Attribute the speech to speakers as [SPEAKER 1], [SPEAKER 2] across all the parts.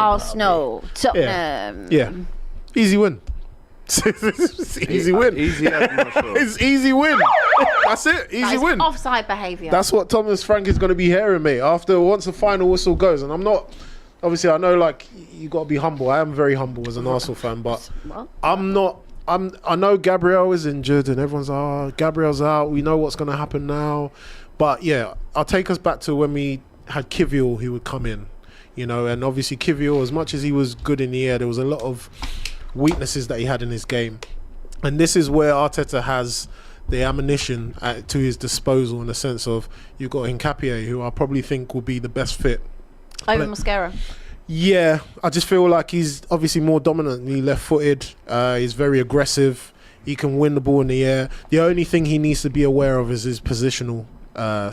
[SPEAKER 1] Arsenal, Tottenham.
[SPEAKER 2] Yeah. Easy win. Easy win.
[SPEAKER 3] Easy, I'm not sure.
[SPEAKER 2] It's easy win. That's it. Easy win.
[SPEAKER 1] Offside behaviour.
[SPEAKER 2] That's what Thomas Frank is going to be hearing, mate. Once the final whistle goes, and I'm not. Obviously, I know like you got to be humble. I am very humble as an Arsenal fan, but I'm not. I know Gabriel is injured, and everyone's Gabriel's out. We know what's going to happen now, but yeah, I'll take us back to when we had Kivior, who would come in, and obviously Kivior, as much as he was good in the air, there was a lot of weaknesses that he had in his game, and this is where Arteta has the ammunition to his disposal in the sense of you've got Nkapie, who I probably think will be the best fit
[SPEAKER 1] over Mascara.
[SPEAKER 2] Yeah, I just feel like he's obviously more dominantly left-footed. He's very aggressive. He can win the ball in the air. The only thing he needs to be aware of is his positional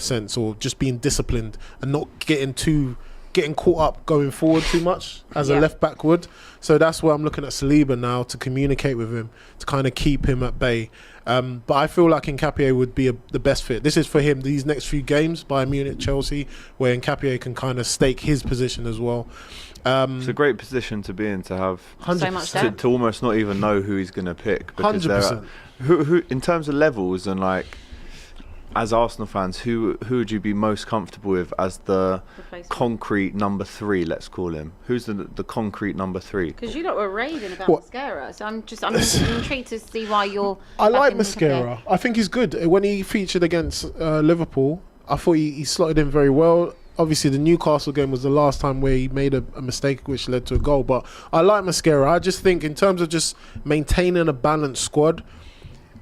[SPEAKER 2] sense, or just being disciplined and not getting caught up going forward too much as a left back would. So that's where I'm looking at Saliba now to communicate with him, to kind of keep him at bay. But I feel like Nkapie would be the best fit. This is for him, these next few games, Bayern Munich, Chelsea, where Nkapie can kind of stake his position as well.
[SPEAKER 3] It's a great position to be in, to have
[SPEAKER 2] 100%.
[SPEAKER 3] to almost not even know who he's going to pick. Because
[SPEAKER 2] 100%.
[SPEAKER 3] Who in terms of levels and like, as Arsenal fans, who would you be most comfortable with as the concrete number 3? Let's call him. Who's the concrete number 3?
[SPEAKER 1] Because you lot were raving about Mascara, so I'm intrigued to see why you're.
[SPEAKER 2] I like Mascara. I think he's good. When he featured against Liverpool, I thought he slotted in very well. Obviously, the Newcastle game was the last time where he made a mistake which led to a goal. But I like Mascara. I just think in terms of just maintaining a balanced squad,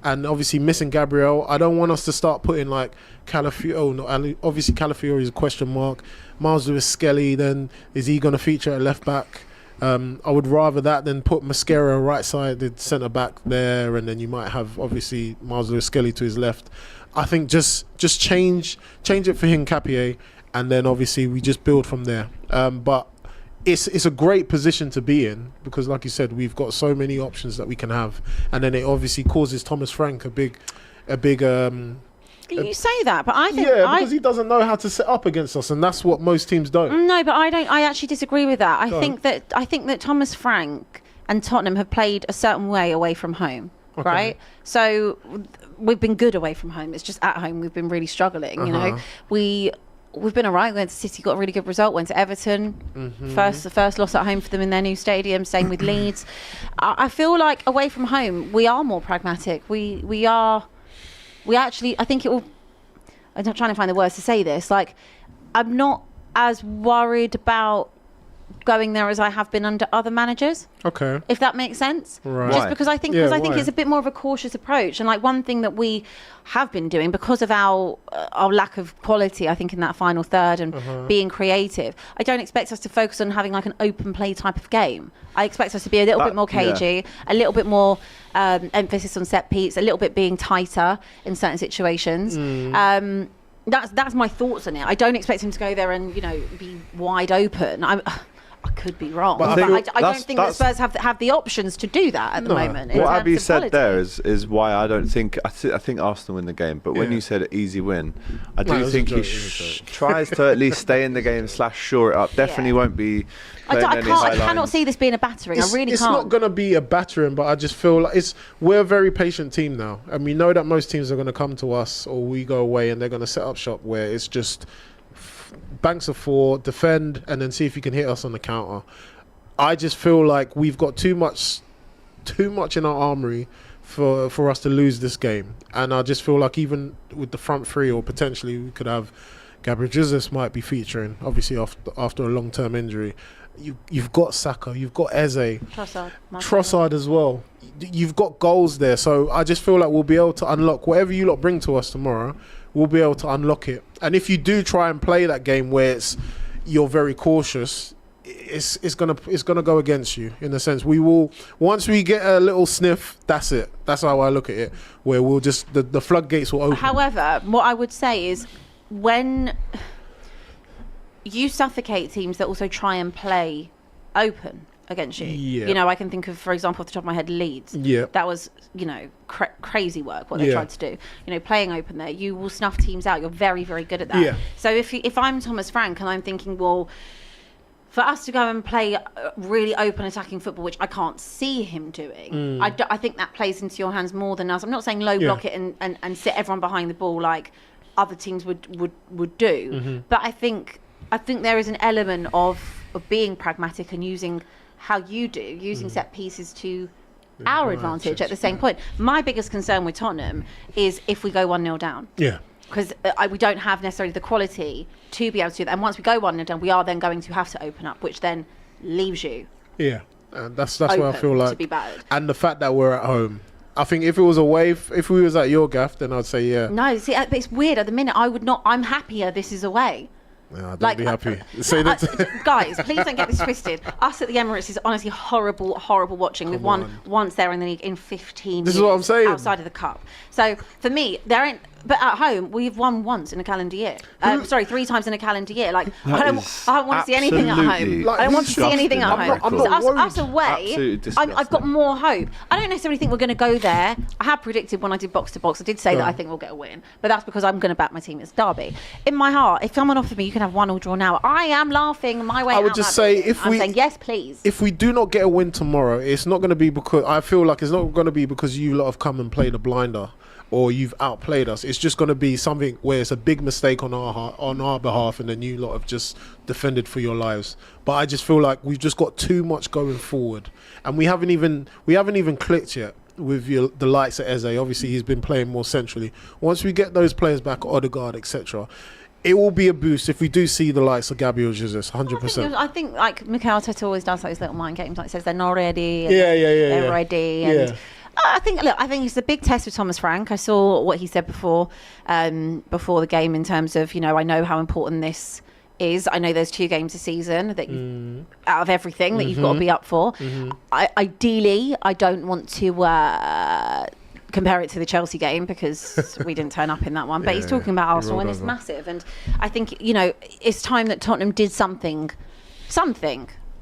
[SPEAKER 2] and obviously missing Gabriel, I don't want us to start putting like Calafiori. Obviously, Calafiori is a question mark. Miles Lewis-Skelly, then is he going to feature at left back? I would rather that than put Mascara right sided centre back there, and then you might have obviously Miles Lewis-Skelly to his left. I think just change it for Nkapie, and then obviously we just build from there. But it's a great position to be in because, like you said, we've got so many options that we can have, and then it obviously causes Thomas Frank a big.
[SPEAKER 1] You say that, but I think
[SPEAKER 2] because he doesn't know how to set up against us, and that's what most teams don't.
[SPEAKER 1] No, but I don't. I actually disagree with that. I think that Thomas Frank and Tottenham have played a certain way away from home, right? So we've been good away from home. It's just at home we've been really struggling. You know, we've been alright. Went to City, got a really good result. Went to Everton, the first loss at home for them in their new stadium. Same with Leeds. I feel like away from home we are more pragmatic. We actually, I think it will. I'm not trying to find the words to say this. Like, I'm not as worried about going there as I have been under other managers.
[SPEAKER 2] Okay.
[SPEAKER 1] If that makes sense.
[SPEAKER 2] Right.
[SPEAKER 1] Just because I think it's a bit more of a cautious approach. And like one thing that we have been doing because of our lack of quality, I think, in that final third and being creative, I don't expect us to focus on having like an open play type of game. I expect us to be a little bit more cagey, a little bit more emphasis on set piece, a little bit being tighter in certain situations. That's my thoughts on it. I don't expect him to go there and be wide open. I could be wrong, but I don't think that Spurs have the options to do that at the moment.
[SPEAKER 3] What Abby said there is why I don't think I think Arsenal win the game. But when you said easy win, I do think he tries to at least stay in the game / shore it up. Definitely won't be. I
[SPEAKER 1] cannot see this being a battering. I really can't.
[SPEAKER 2] It's not going to be a battering, but I just feel like we're a very patient team now, and we know that most teams are going to come to us or we go away and they're going to set up shop where it's just banks of 4, defend, and then see if you can hit us on the counter. I just feel like we've got too much in our armory for us to lose this game, and I just feel like even with the front three, or potentially we could have Gabriel Jesus might be featuring, obviously after a long-term injury. You've got Saka, you've got Eze, Trossard as well. You've got goals there, so I just feel like we'll be able to unlock whatever you lot bring to us tomorrow. We'll be able to unlock it. And if you do try and play that game where you're very cautious, it's gonna go against you in a sense. We will, once we get a little sniff, that's it. That's how I look at it. Where we'll just the floodgates will open.
[SPEAKER 1] However, what I would say is when you suffocate teams that also try and play open against you. Yeah. I can think of, for example, off the top of my head, Leeds. Yeah. That was, crazy work, what they tried to do. Playing open there, you will snuff teams out. You're very, very good at that. Yeah. So if I'm Thomas Frank and I'm thinking, well, for us to go and play really open attacking football, which I can't see him doing, I think that plays into your hands more than us. I'm not saying low block it and sit everyone behind the ball like other teams would do, but I think there is an element of being pragmatic and using how you do, using set pieces to our advantage at the same point. My biggest concern with Tottenham is if we go 1-0 down.
[SPEAKER 2] Yeah.
[SPEAKER 1] Because we don't have necessarily the quality to be able to do that. And once we go 1-0 down, we are then going to have to open up, which then leaves you.
[SPEAKER 2] Yeah, and that's why I feel like.
[SPEAKER 1] To be battered.
[SPEAKER 2] And the fact that we're at home. I think if it was away, if we was at your gaff, then I'd say yeah.
[SPEAKER 1] No, see, but it's weird. At the minute, I would not. I'm happier this is away.
[SPEAKER 2] Yeah, don't be happy. Say that.
[SPEAKER 1] Guys, please don't get this twisted. Us at the Emirates is honestly horrible watching. We've won once there in the league in 15 years.
[SPEAKER 2] This is what I'm saying.
[SPEAKER 1] Outside of the cup. So for me, there ain't. But at home, we've won once in a calendar year. 3 times in a calendar year. Like I don't want to see anything at home.
[SPEAKER 3] Like,
[SPEAKER 1] I don't want to see anything at home.
[SPEAKER 2] I'm not
[SPEAKER 1] So
[SPEAKER 2] worried.
[SPEAKER 1] us away, I've got more hope. I don't necessarily think we're going to go there. I have predicted when I did box to box, I did say that I think we'll get a win. But that's because I'm going to back my team. It's Derby. In my heart, if someone offered me, you can have 1 or draw now, I am laughing my way out.
[SPEAKER 2] I would just say I'm
[SPEAKER 1] saying yes, please.
[SPEAKER 2] If we do not get a win tomorrow, it's not going to be because I feel like it's not going to be because you lot have come and played a blinder or you've outplayed us. It's just going to be something where it's a big mistake on our behalf, and then you lot have just defended for your lives. But I just feel like we've just got too much going forward, and we haven't even clicked yet with the likes of Eze. Obviously, he's been playing more centrally. Once we get those players back, Odegaard, etc., it will be a boost if we do see the likes of Gabriel Jesus, 100%.
[SPEAKER 1] I think like Mikel Arteta always does those little mind games, like says they're not ready.
[SPEAKER 2] They're
[SPEAKER 1] ready. And I think it's a big test with Thomas Frank. I saw what he said before the game in terms of, I know how important this is. I know there's 2 games a season that out of everything that you've got to be up for. Ideally, I don't want to compare it to the Chelsea game because we didn't turn up in that one. But he's talking about Arsenal and it's massive. And I think, it's time that Tottenham did something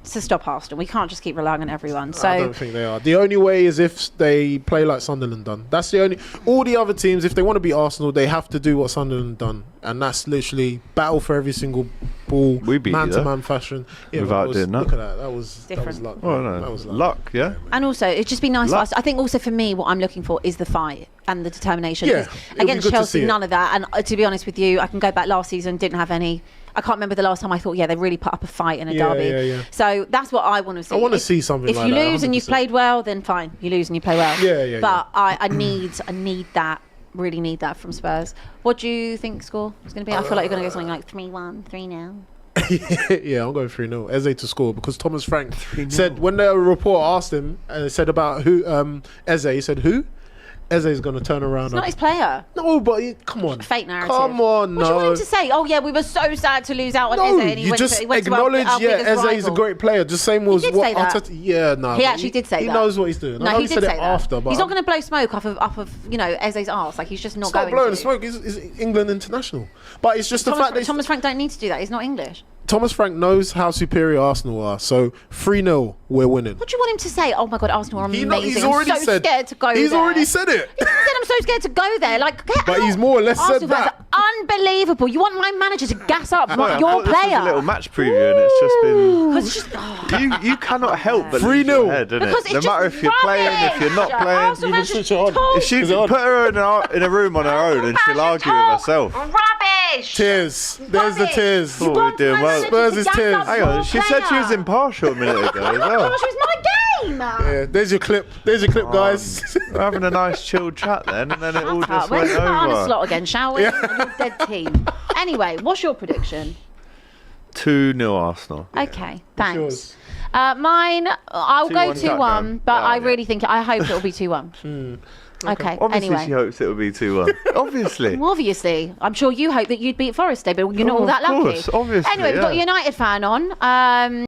[SPEAKER 1] to stop Arsenal. We can't just keep relying on everyone. So
[SPEAKER 2] I don't think they are. The only way is if they play like Sunderland done. That's the only. All the other teams, if they want to beat Arsenal, they have to do what Sunderland done, and that's literally battle for every single ball, man-to-man fashion. Yeah,
[SPEAKER 3] without doing that.
[SPEAKER 2] Look at that. That was luck.
[SPEAKER 3] Oh no,
[SPEAKER 2] that was
[SPEAKER 3] luck. Yeah.
[SPEAKER 1] And also, it'd just be nice for us. I think also for me, what I'm looking for is the fight and the determination.
[SPEAKER 2] Yeah,
[SPEAKER 1] against Chelsea, none of that. And to be honest with you, I can go back last season, didn't have any. I can't remember the last time I thought, they really put up a fight in a derby.
[SPEAKER 2] Yeah.
[SPEAKER 1] So that's what I want to see.
[SPEAKER 2] I want to see something like that.
[SPEAKER 1] If you lose and you've played well, then fine. You lose and you play well.
[SPEAKER 2] Yeah.
[SPEAKER 1] But I need that. Really need that from Spurs. What do you think score is going to be? I feel like you're going to go something like 3-1, 3-0.
[SPEAKER 2] Yeah, I'm going 3-0. Eze to score because Thomas Frank said when the reporter asked him and said about who Eze, he said who? Eze's going to turn around.
[SPEAKER 1] It's not his player.
[SPEAKER 2] No, but come on.
[SPEAKER 1] Fake narrative.
[SPEAKER 2] Come on,
[SPEAKER 1] What do you want him to say? Oh, yeah, we were so sad to lose out on Eze. And
[SPEAKER 2] you just acknowledge, Eze is a great player. Just same was what Arteta. Yeah, no.
[SPEAKER 1] He actually did say that.
[SPEAKER 2] He knows what he's doing.
[SPEAKER 1] No, he did say that.
[SPEAKER 2] After, but
[SPEAKER 1] he's not going to blow smoke off of Eze's arse. Like, he's just not going to.
[SPEAKER 2] He's not blowing smoke. He's England international. But it's just the fact that
[SPEAKER 1] Thomas Frank don't need to do that. He's not English.
[SPEAKER 2] Thomas Frank knows how superior Arsenal are, so 3-0, we're winning.
[SPEAKER 1] What do you want him to say? Oh my God, Arsenal are amazing.
[SPEAKER 2] He's already
[SPEAKER 1] I'm so scared to go there.
[SPEAKER 2] He's already said it.
[SPEAKER 1] He said I'm so scared to go there. Like, get
[SPEAKER 2] but
[SPEAKER 1] out.
[SPEAKER 2] He's more or less
[SPEAKER 1] Arsenal
[SPEAKER 2] said that.
[SPEAKER 1] Fans are unbelievable. You want my manager to gas up, not your
[SPEAKER 3] this
[SPEAKER 1] player.
[SPEAKER 3] was a little match preview, and it's just been. You cannot help but
[SPEAKER 2] 3-0.
[SPEAKER 3] lose your head, innit?
[SPEAKER 1] Because it's
[SPEAKER 3] no matter
[SPEAKER 1] just
[SPEAKER 3] if you're playing, if you're not playing.
[SPEAKER 1] Arsenal
[SPEAKER 2] You
[SPEAKER 1] fans
[SPEAKER 2] can
[SPEAKER 1] just
[SPEAKER 2] switch it on.
[SPEAKER 1] talk
[SPEAKER 3] If she put her in a room on her own, and she'll argue with herself.
[SPEAKER 1] Rubbish.
[SPEAKER 2] Tears. There's the tears.
[SPEAKER 3] Thought we were doing well.
[SPEAKER 2] Spurs is tears.
[SPEAKER 3] Hang on, she said she was impartial a minute ago as well.
[SPEAKER 1] Gosh, it was my game.
[SPEAKER 2] Yeah, there's your clip. Guys.
[SPEAKER 3] We're having a nice chilled chat then, and then it all just
[SPEAKER 1] Where's
[SPEAKER 3] went
[SPEAKER 1] the on a
[SPEAKER 3] over.
[SPEAKER 1] slot again, shall we? Your dead team. Anyway, what's your prediction?
[SPEAKER 3] 2-0 Arsenal.
[SPEAKER 1] Okay, thanks.
[SPEAKER 2] yours?
[SPEAKER 1] Mine, I'll go
[SPEAKER 3] 2-1
[SPEAKER 1] 2-1,
[SPEAKER 3] touchdown.
[SPEAKER 1] but I
[SPEAKER 3] yeah.
[SPEAKER 1] really think, I hope it'll be 2-1. Okay,
[SPEAKER 3] Obviously,
[SPEAKER 1] anyway.
[SPEAKER 3] she hopes it will be 2-1. Obviously.
[SPEAKER 1] Well, obviously. I'm sure you hope that you'd beat Forest Day, but you're not all that lucky.
[SPEAKER 3] Of course, obviously.
[SPEAKER 1] Anyway, we've got a United fan on.